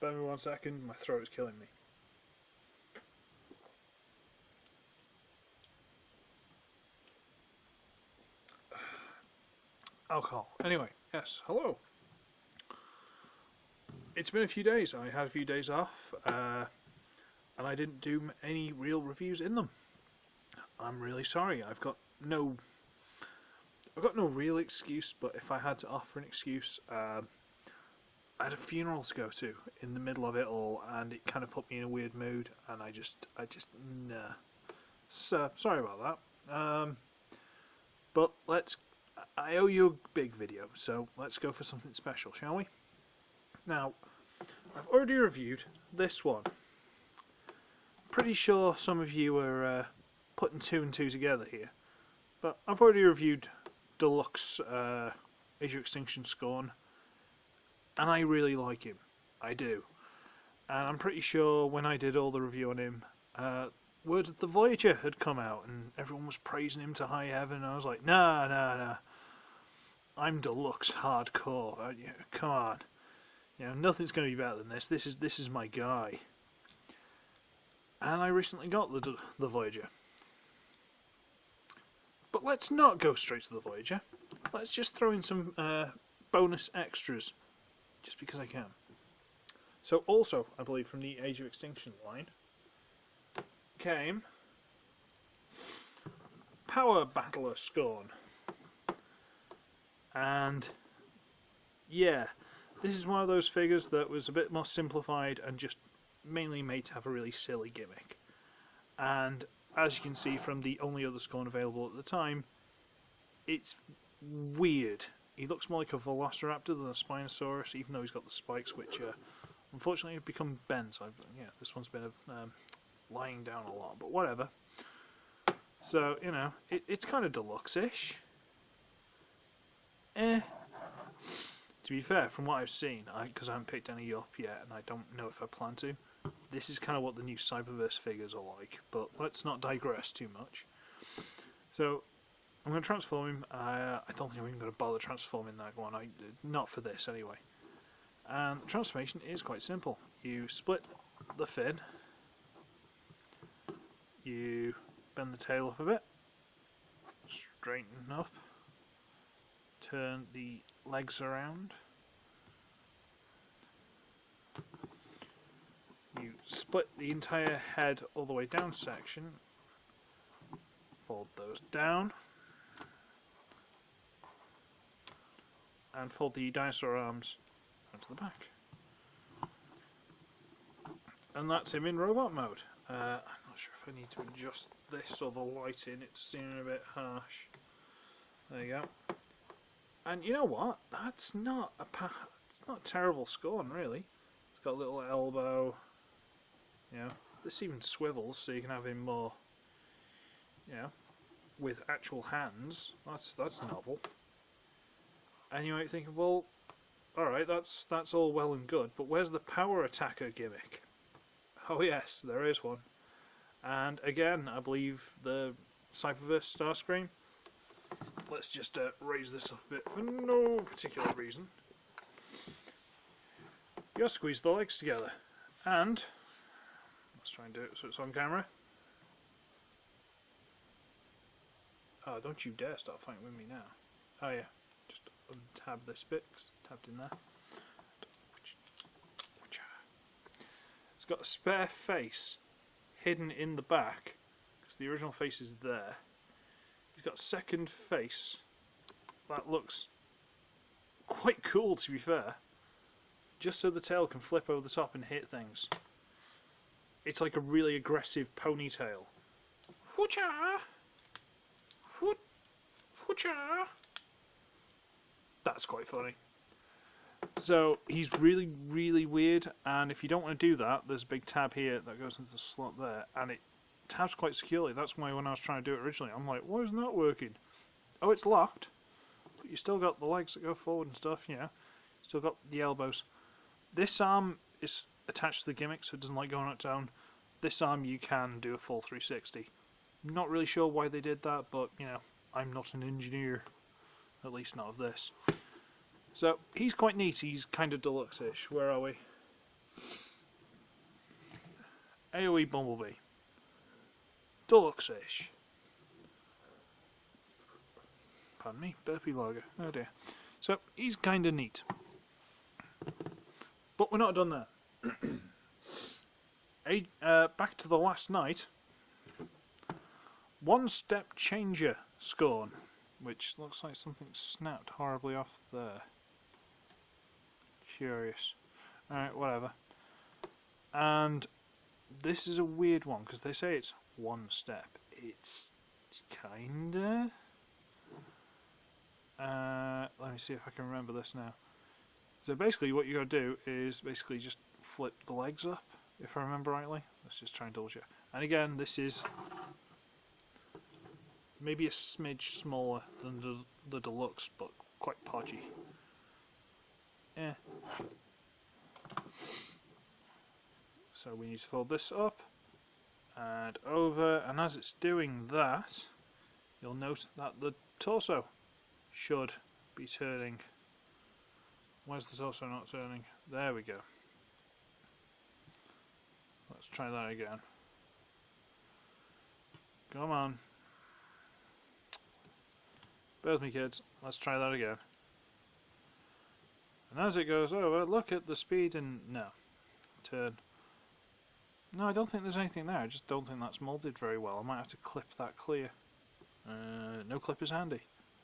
Bear me 1 second, my throat is killing me. Alcohol. Anyway, yes, hello. It's been a few days. I had a few days off, and I didn't do any real reviews in them. I'm really sorry. I've got no real excuse, but if I had to offer an excuse, I had a funeral to go to in the middle of it all, and it kind of put me in a weird mood, and I just, nah. So, sorry about that. But I owe you a big video, so let's go for something special, shall we? Now, I've already reviewed this one. Pretty sure some of you are putting two and two together here, but I've already reviewed Deluxe Age of Extinction Scorn, and I really like him. I do. And I'm pretty sure when I did all the review on him, word that the Voyager had come out, and everyone was praising him to high heaven, and I was like, nah. I'm Deluxe hardcore. Come on. Nothing's going to be better than this. This is my guy. And I recently got the Voyager. But let's not go straight to the Voyager. Let's just throw in some bonus extras, just because I can. So also, I believe from the Age of Extinction line, came Power Battler Scorn. And yeah, this is one of those figures that was a bit more simplified and just mainly made to have a really silly gimmick. And as you can see from the only other Scorn available at the time, it's weird. He looks more like a Velociraptor than a Spinosaurus, even though he's got the spikes, which unfortunately have become bent. So this one's been lying down a lot, but whatever. So, it's kind of deluxe-ish. To be fair, from what I've seen, because I haven't picked any up yet, and I don't know if I plan to, this is kind of what the new Cyberverse figures are like, but let's not digress too much. So, I'm going to transform him. I don't think I'm even going to bother transforming that one, not for this anyway. And the transformation is quite simple. You split the fin, you bend the tail up a bit, straighten up, turn the legs around, you split the entire head all the way down section, fold those down, and fold the dinosaur arms onto the back. And that's him in robot mode. I'm not sure if I need to adjust this or the lighting, it's seeming a bit harsh. There you go. And you know what? It's not terrible Scorn, really. It's got a little elbow. This even swivels, so you can have him more, with actual hands. That's novel. And you might think, well, all right, that's all well and good, but where's the power attacker gimmick? Oh yes, there is one. And again, I believe the Cyberverse Starscream. Let's just raise this up a bit for no particular reason. You gotta squeeze the legs together. And let's try and do it so it's on camera. Oh, don't you dare start fighting with me now. Oh yeah, just untab this bit, 'cause it's tabbed in there. It's got a spare face hidden in the back, because the original face is there. He's got a second face that looks quite cool, to be fair, just so the tail can flip over the top and hit things. It's like a really aggressive ponytail. Whoocha! Whoocha! That's quite funny. So he's really, really weird, and if you don't want to do that, there's a big tab here that goes into the slot there, and it tabs quite securely. That's why when I was trying to do it originally, I'm like, why isn't that working? Oh, it's locked, but you still got the legs that go forward and stuff, still got the elbows. This arm is attached to the gimmick, so it doesn't like going up down. This arm you can do a full 360. Not really sure why they did that, but I'm not an engineer, at least not of this. So he's quite neat. He's kind of deluxe-ish. Where are we? AOE Bumblebee. Deluxe-ish. Pardon me, burpee lager. Oh dear. So he's kind of neat. But we're not done there. Back to the last night. One step changer Scorn, which looks like something snapped horribly off there. Curious. Alright, whatever. And this is a weird one because they say it's one step. It's kinda. Let me see if I can remember this now. So basically, what you gotta do is basically just flip the legs up, if I remember rightly. Let's just try and double check. And again, this is maybe a smidge smaller than the deluxe, but quite podgy. Yeah. So we need to fold this up and over, and as it's doing that, you'll note that the torso should be turning. Where's the torso not turning? There we go. Let's try that again. Come on. Bear with me, kids. Let's try that again. And as it goes over, look at the speed and... no. Turn. No, I don't think there's anything there. I just don't think that's moulded very well. I might have to clip that clear. No clip is handy.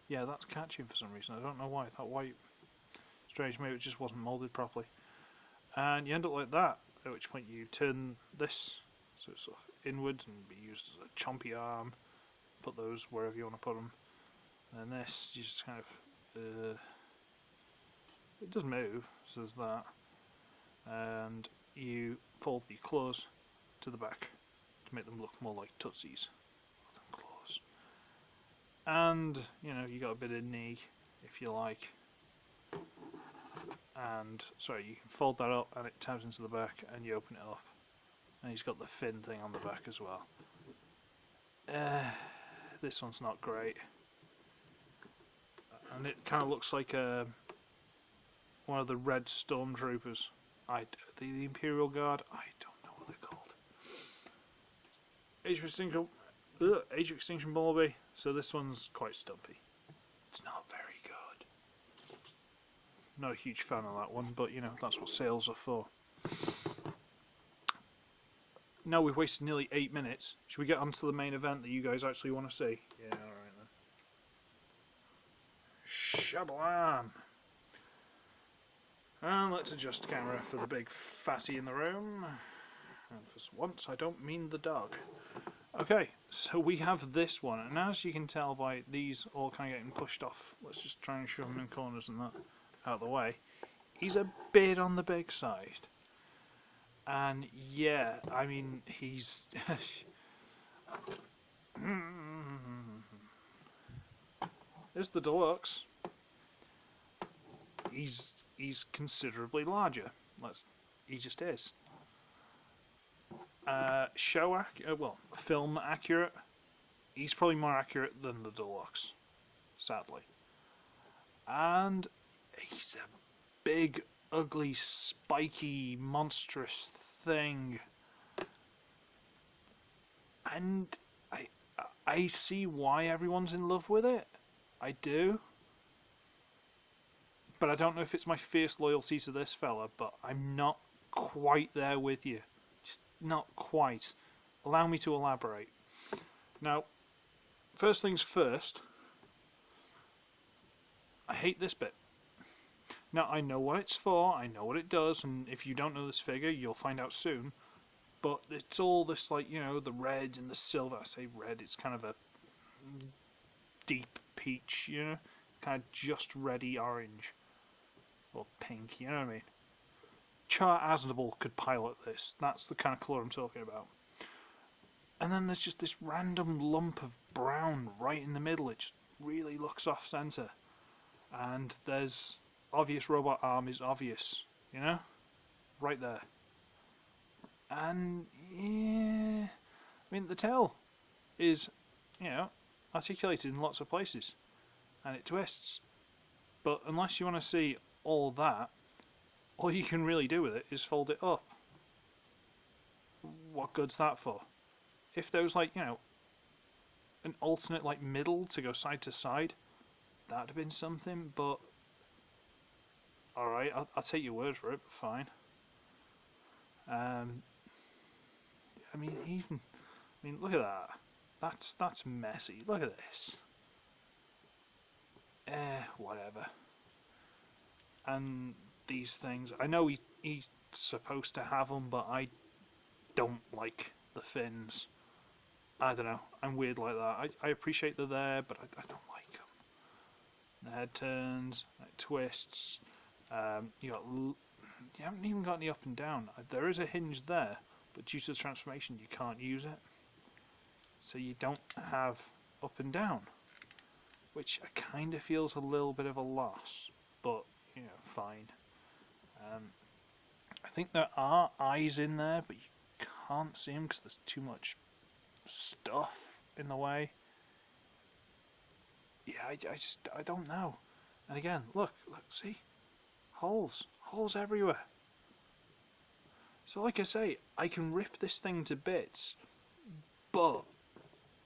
Yeah, that's catching for some reason. I don't know why. That white... strange, maybe it just wasn't moulded properly. And you end up like that, at which point you turn this so it's sort of inwards and be used as a chompy arm. Put those wherever you want to put them. And this, you just kind of... it does move, so there's that. And you fold the claws to the back to make them look more like tootsies than claws. And, you know, you got a bit of knee, if you like. And, sorry, you can fold that up and it tabs into the back and you open it up. And he's got the fin thing on the back as well. This one's not great. And it kind of looks like one of the red stormtroopers. The Imperial Guard. I don't know what they're called. Age of Extinction Bumblebee. So this one's quite stumpy. It's not very good. Not a huge fan of that one, but you know that's what sales are for. Now we've wasted nearly 8 minutes. Should we get on to the main event that you guys actually want to see? Yeah, alright then. Shablam! And let's adjust the camera for the big fatty in the room. And for once, I don't mean the dog. Okay, so we have this one, and as you can tell by these all kind of getting pushed off, let's just try and shove them in corners and that out of the way. He's a bit on the big side. And yeah, I mean, he's... There's the deluxe. He's considerably larger. He just is. Film accurate. He's probably more accurate than the deluxe, sadly. And he's a big, ugly, spiky, monstrous thing. And I see why everyone's in love with it. I do. But I don't know if it's my fierce loyalty to this fella, but I'm not quite there with you. Just not quite. Allow me to elaborate. Now, first things first, I hate this bit. Now, I know what it's for, I know what it does, and if you don't know this figure, you'll find out soon. But it's all this, like, you know, the red and the silver. I say red, it's kind of a deep peach, you know? It's kind of just reddy orange. Or pink, you know what I mean? Char Aznable could pilot this. That's the kind of colour I'm talking about. And then there's just this random lump of brown right in the middle. It just really looks off-centre. And there's obvious robot arm is obvious, you know? Right there. And, yeah... I mean, the tail is, you know, articulated in lots of places. And it twists. But unless you want to see all that, all you can really do with it is fold it up. What good's that for? If there was like, you know, an alternate like middle to go side to side, that'd have been something, but alright, I'll take your word for it, but fine. I mean, look at that. That's messy. Look at this. Whatever. And these things, I know he's supposed to have them, but I don't like the fins. I don't know. I'm weird like that. I appreciate they're there, but I don't like them. The head turns, it twists. You haven't even got any up and down. There is a hinge there, but due to the transformation, you can't use it. So you don't have up and down, which kind of feels a little bit of a loss, but you know, fine. I think there are eyes in there, but you can't see them because there's too much stuff in the way. Yeah, I don't know. And again, look, see, holes everywhere. So like I say, I can rip this thing to bits, but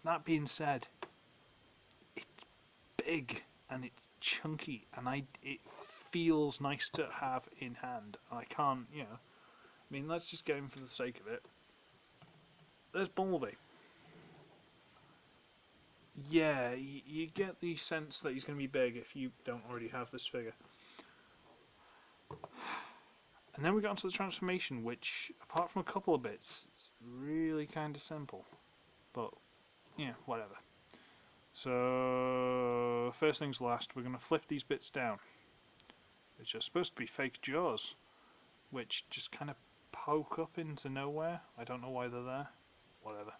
that being said, it's big and it's chunky, and it feels nice to have in hand. I can't, you know, I mean, let's just get him for the sake of it. There's Bumblebee. Yeah, you get the sense that he's going to be big if you don't already have this figure. And then we got onto the transformation, which, apart from a couple of bits, is really kind of simple. But, yeah, whatever. So, first things last, we're going to flip these bits down, which are supposed to be fake jaws, which just kind of poke up into nowhere. I don't know why they're there. Whatever.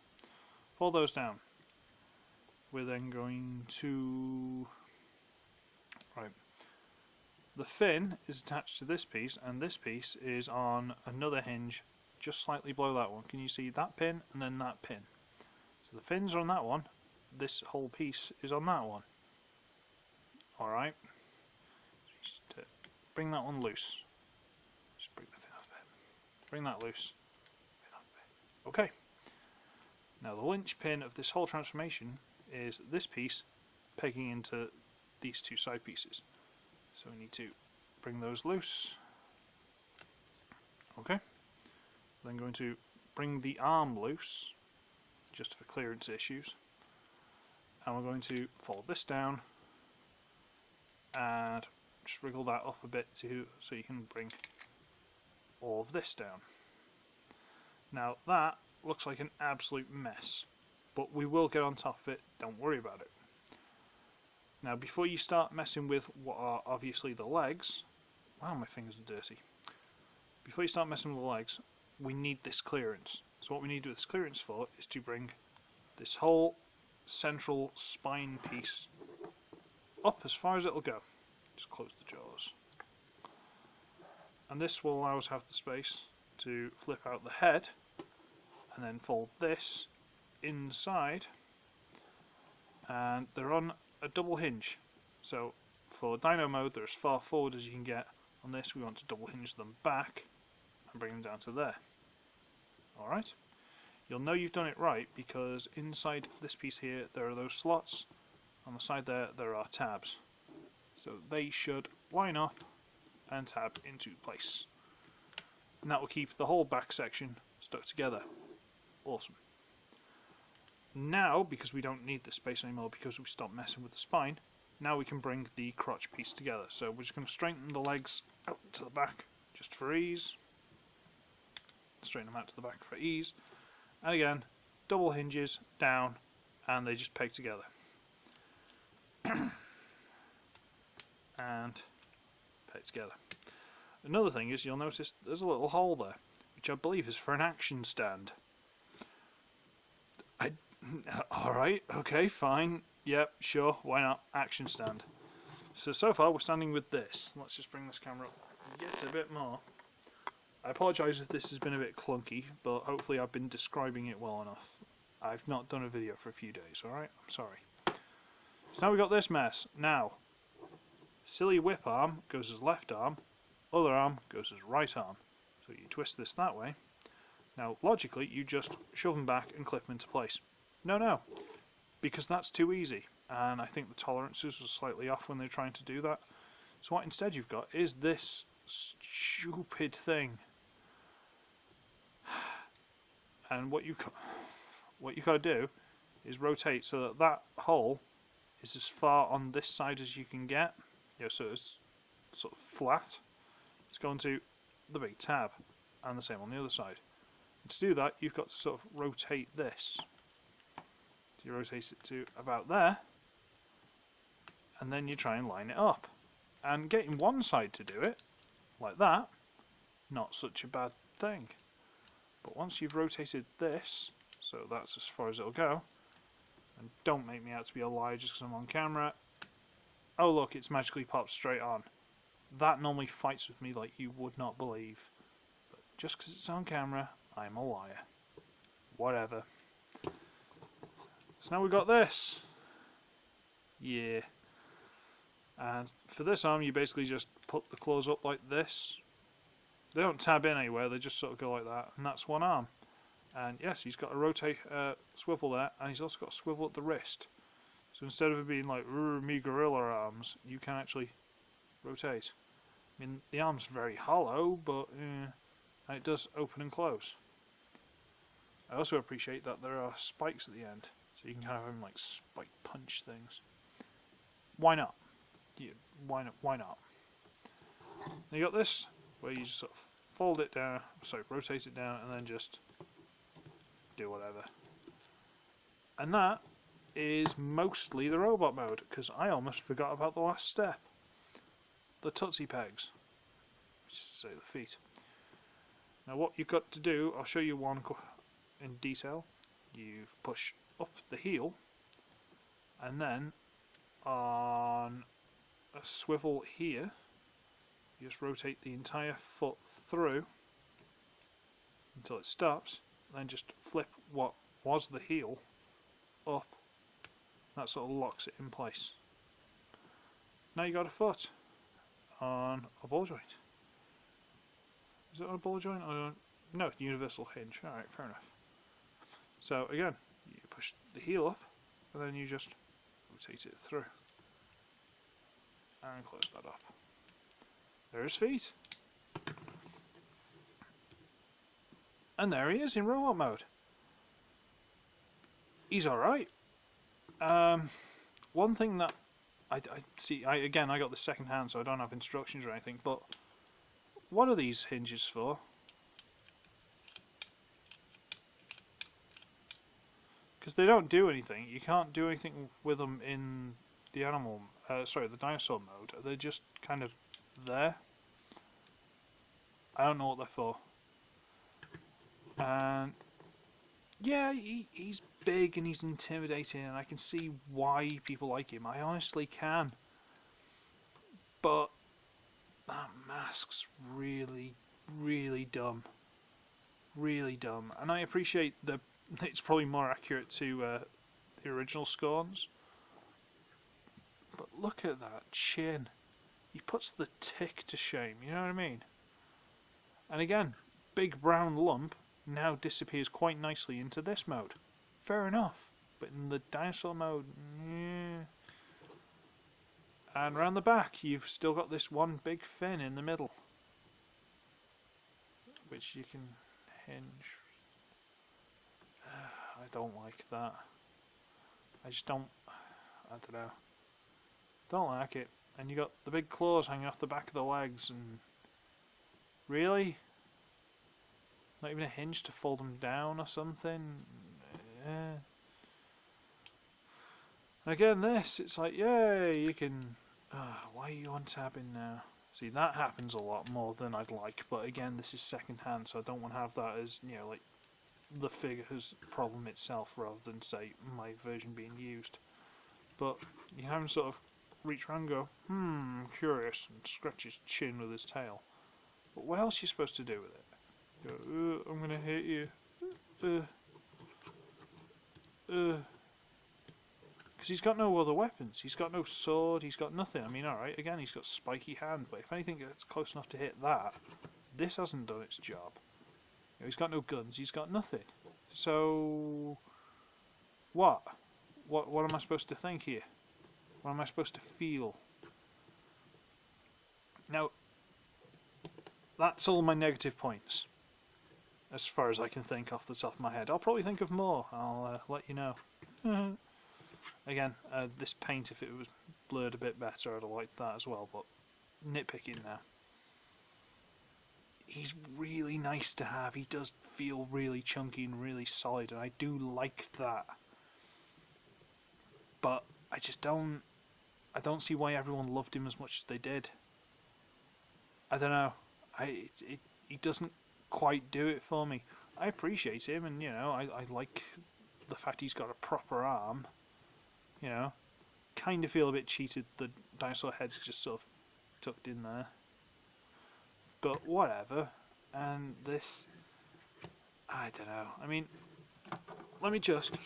Fold those down. We're then going to... Right. The fin is attached to this piece, and this piece is on another hinge just slightly below that one. Can you see that pin and then that pin? So the fins are on that one. This whole piece is on that one. Alright. Just bring that one loose. Just bring the fin up a bit. Bring that loose. Okay. Now the linchpin of this whole transformation is this piece pegging into these two side pieces. So we need to bring those loose. Okay. Then going to bring the arm loose, just for clearance issues. And we're going to fold this down and just wriggle that up a bit so you can bring all of this down. Now that looks like an absolute mess, but we will get on top of it, don't worry about it. Now before you start messing with what are obviously the legs, wow, my fingers are dirty. Before you start messing with the legs, we need this clearance. So what we need this clearance for is to bring this whole central spine piece up as far as it'll go. Just close the jaws. And this will allow us to have the space to flip out the head and then fold this inside, and they're on a double hinge. So for dyno mode, they're as far forward as you can get. On this we want to double hinge them back and bring them down to there. Alright, you'll know you've done it right because inside this piece here there are those slots. On the side there are tabs, so they should line up and tab into place, and that will keep the whole back section stuck together. Awesome. Now, because we don't need this space anymore because we stopped messing with the spine, now we can bring the crotch piece together. So we're just going to straighten the legs out to the back just for ease. Straighten them out to the back for ease. And again, double hinges down and they just peg together. And peg together. Another thing is you'll notice there's a little hole there, which I believe is for an action stand. Alright, okay, fine. Yep, sure, why not? Action stand. So far we're standing with this. Let's just bring this camera up yet a bit more. I apologise if this has been a bit clunky, but hopefully I've been describing it well enough. I've not done a video for a few days, alright? I'm sorry. So now we've got this mess. Now, Silly whip arm goes as left arm, other arm goes as right arm. So you twist this that way. Now, logically, you just shove them back and clip them into place. No, because that's too easy. And I think the tolerances are slightly off when they're trying to do that. So what instead you've got is this stupid thing. And what you got to do is rotate so that that hole is as far on this side as you can get. So it's sort of flat. It's going to the big tab, and the same on the other side. And to do that, you've got to sort of rotate this. So you rotate it to about there, and then you try and line it up. And getting one side to do it, like that, not such a bad thing. But once you've rotated this, so that's as far as it'll go, and don't make me out to be a liar just because I'm on camera. Oh look, it's magically popped straight on. That normally fights with me like you would not believe. But just because it's on camera, I'm a liar. Whatever. So now we've got this. Yeah. And for this arm, you basically just put the claws up like this. They don't tab in anywhere, they just sort of go like that, and that's one arm. And yes, he's got a rotate swivel there, and he's also got a swivel at the wrist. So instead of it being like me gorilla arms, you can actually rotate. I mean, the arm's very hollow, but and it does open and close. I also appreciate that there are spikes at the end, so you can kind of have them like spike punch things. Why not? Yeah, why not? Why not? Now you got this, where you just sort of fold it down, rotate it down, and then just do whatever. And that is mostly the robot mode, because I almost forgot about the last step. The Tootsie Pegs, which is to say the feet. Now what you've got to do, I'll show you one in detail. You push up the heel, and then on a swivel here, you just rotate the entire foot through until it stops, then just flip what was the heel up. That sort of locks it in place. Now you got a foot on a ball joint. Is it on a ball joint? No, universal hinge. Alright, fair enough. So again, you push the heel up, and then you just rotate it through. And close that up. There's feet. And there he is in robot mode. He's alright. One thing that I see, I got this second hand, so I don't have instructions or anything, but what are these hinges for? Because they don't do anything. You can't do anything with them in the the dinosaur mode. They're just kind of there. I don't know what they're for. And yeah, he's big and he's intimidating, and I can see why people like him. I honestly can. But that mask's really, really dumb. Really dumb. And I appreciate it's probably more accurate to the original Scorns. But look at that chin. He puts the tick to shame, you know what I mean? And again, big brown lump now disappears quite nicely into this mode. Fair enough. But in the dinosaur mode, yeah. And around the back, you've still got this one big fin in the middle, which you can hinge. I don't like that. I just don't. I don't know. Don't like it. And you got the big claws hanging off the back of the legs, and really, not even a hinge to fold them down or something. And again, it's like, yay, you can. Why are you untabbing now? See, that happens a lot more than I'd like, but again, this is second hand, so I don't want to have that as, like the figure's problem itself rather than, say, my version being used. But you have him sort of reach around and go, curious, and scratch his chin with his tail. But what else are you supposed to do with it? Go, I'm gonna hit you. Because Because he's got no other weapons. He's got no sword. He's got nothing. I mean, alright, again, he's got spiky hand, but if anything gets close enough to hit that, this hasn't done its job. You know, he's got no guns. He's got nothing. So, what? What am I supposed to think here? What am I supposed to feel? Now, that's all my negative points, as far as I can think off the top of my head. I'll probably think of more. I'll let you know. Again, this paint, if it was blurred a bit better, I'd have liked that as well, but nitpicking now. He's really nice to have. He does feel really chunky and really solid, and I do like that. But I just don't see why everyone loved him as much as they did. I don't know. He doesn't quite do it for me. I appreciate him, and you know, I like the fact he's got a proper arm. You know, kind of feel a bit cheated. The dinosaur head's just sort of tucked in there. But whatever. And this, I don't know. I mean, let me just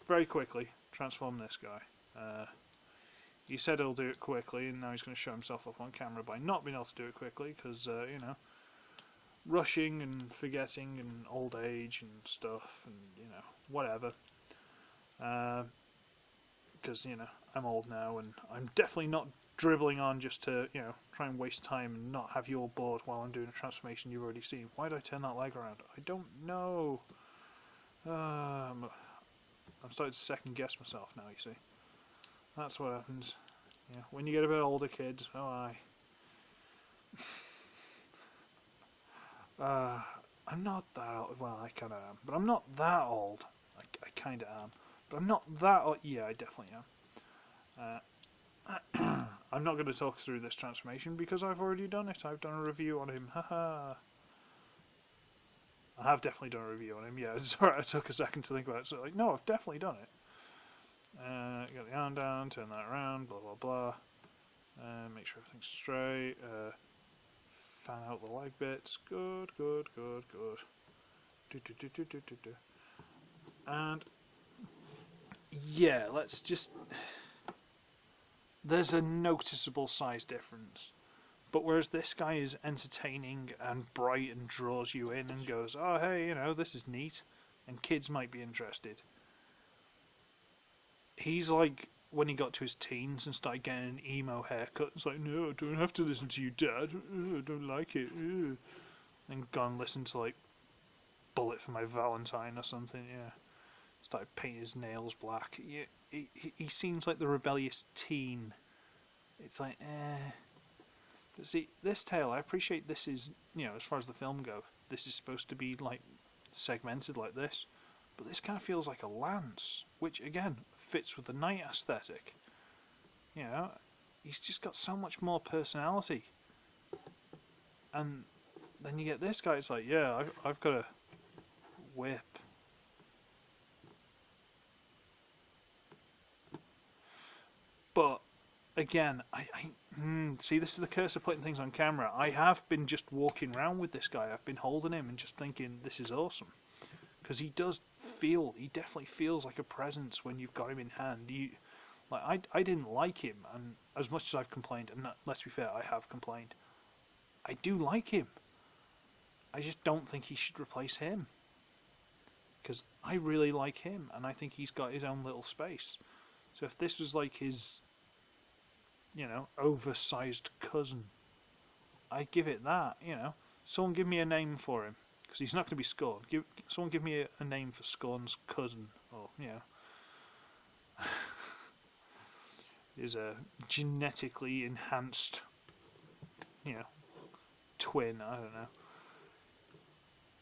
very quickly transform this guy. He said he'll do it quickly, and now he's going to show himself off on camera by not being able to do it quickly because, you know, rushing and forgetting and old age and stuff and, you know, whatever. Because, you know, I'm old now and I'm definitely not dribbling on just to, you know, try and waste time and not have you all bored while I'm doing a transformation you've already seen. Why did I turn that leg around? I don't know. I'm starting to second guess myself now, you see. That's what happens. Yeah, when you get a bit older, kids. Oh, I'm not that old. Well, I kind of am. But I'm not that old. I kind of am. But I'm not that old. Yeah, I definitely am. I'm not going to talk through this transformation because I've already done it. I've done a review on him. Haha. I have definitely done a review on him. Yeah, sorry, I took a second to think about it. So, like, no, I've definitely done it. Get the arm down, turn that around, blah blah blah. Make sure everything's straight. Fan out the leg bits. Good. And yeah, let's just. There's a noticeable size difference. But whereas this guy is entertaining and bright and draws you in and goes, oh hey, you know, this is neat, and kids might be interested. He's like when he got to his teens and started getting an emo haircut. It's like, no, I don't have to listen to you, Dad. I don't like it. And gone listen to like Bullet for My Valentine or something. Yeah, started painting his nails black. Yeah, he seems like the rebellious teen. It's like, But see, this tale, I appreciate this is, you know, as far as the film goes, this is supposed to be like segmented like this. But this kind of feels like a lance, which again fits with the night aesthetic. You know, he's just got so much more personality. And then you get this guy, it's like, yeah, I've got a whip. But again, see, this is the curse of putting things on camera. I have been just walking around with this guy. I've been holding him and just thinking, this is awesome. Because he definitely feels like a presence when you've got him in hand. I didn't like him, and as much as I've complained, and let's be fair, I have complained, I do like him. I just don't think he should replace him. Because I really like him, and I think he's got his own little space. So if this was like his, you know, oversized cousin, I'd give it that, you know. Someone give me a name for him. Because he's not going to be Scorn. Someone give me a name for Scorn's cousin. Or, you know. Is a genetically enhanced, you know, twin. I don't know.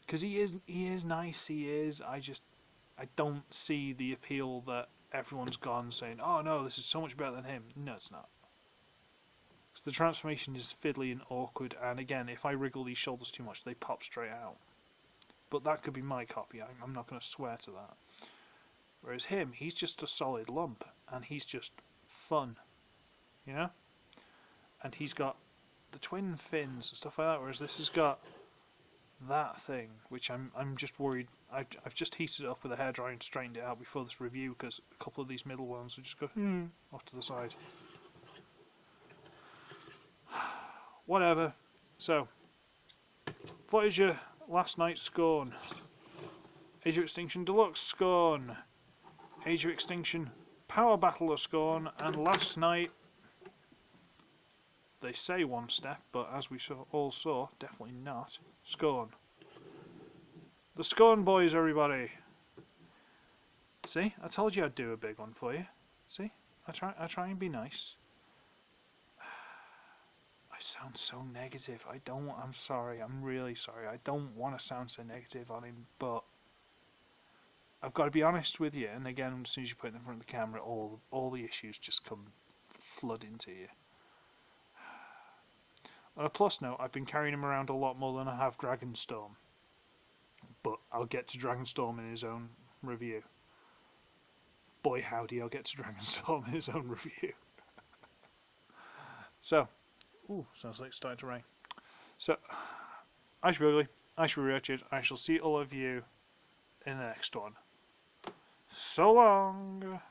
Because he is nice. He is. I don't see the appeal that everyone's gone saying, oh no, this is so much better than him. No, it's not. Because the transformation is fiddly and awkward. And again, if I wriggle these shoulders too much, they pop straight out. But that could be my copy. I'm not going to swear to that. Whereas him, he's just a solid lump, and he's just fun, you know. And he's got the twin fins and stuff like that. Whereas this has got that thing, which I'm just worried. I've just heated it up with a hairdryer and straightened it out before this review because a couple of these middle ones will just go off to the side. Whatever. So, Voyager, last night, Scorn. Age of Extinction Deluxe, Scorn. Age of Extinction Power Battle of Scorn, and last night, they say one step, but as we all saw, definitely not. Scorn. The Scorn boys, everybody. See, I told you I'd do a big one for you. See, I try and be nice. I sound so negative. I'm sorry. I'm really sorry. I don't want to sound so negative on him, but I've got to be honest with you. And again, as soon as you put it in front of the camera, all the issues just come flooding to you. On a plus note, I've been carrying him around a lot more than I have Dragonstorm. But I'll get to Dragonstorm in his own review. Boy howdy, I'll get to Dragonstorm in his own review. So, ooh, sounds like it's starting to rain. So, I shall be ugly, I shall be wretched, I shall see all of you in the next one. So long!